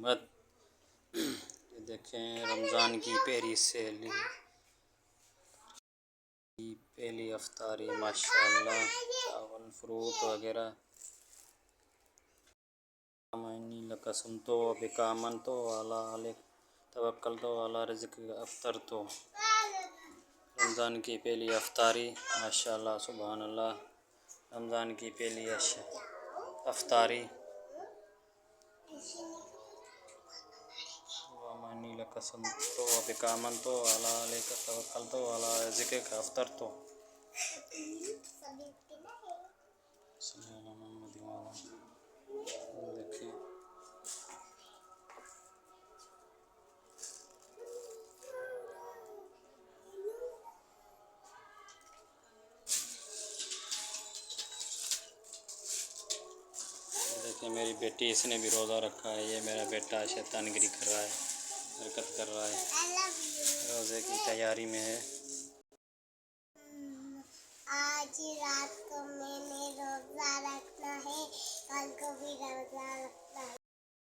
रहमत। ये देखें रमज़ान की पहली सैली, पहली अफ्तारी माशाअल्लाह। चावल फ्रूट वगैरह। मैनी लकसम तो बिकामन तो अला अलैक तवक्कल तो अला रिज़्क़ अफ्तर तो। रमज़ान की पहली अफ्तारी माशाअल्लाह सुभान अल्लाह। रमज़ान की पहली अफ्तारी वामानी लकसम तो बिकामन तो अला अलैक तवक्कल तो अला रिज़्क़ अफ्तर तो। देखिए देखिए मेरी बेटी, इसने भी रोज़ा रखा है। ये मेरा बेटा शैतानगिरी कर रहा है, हरकत कर रहा है, रोज़े की तैयारी में है। आज रात को मैंने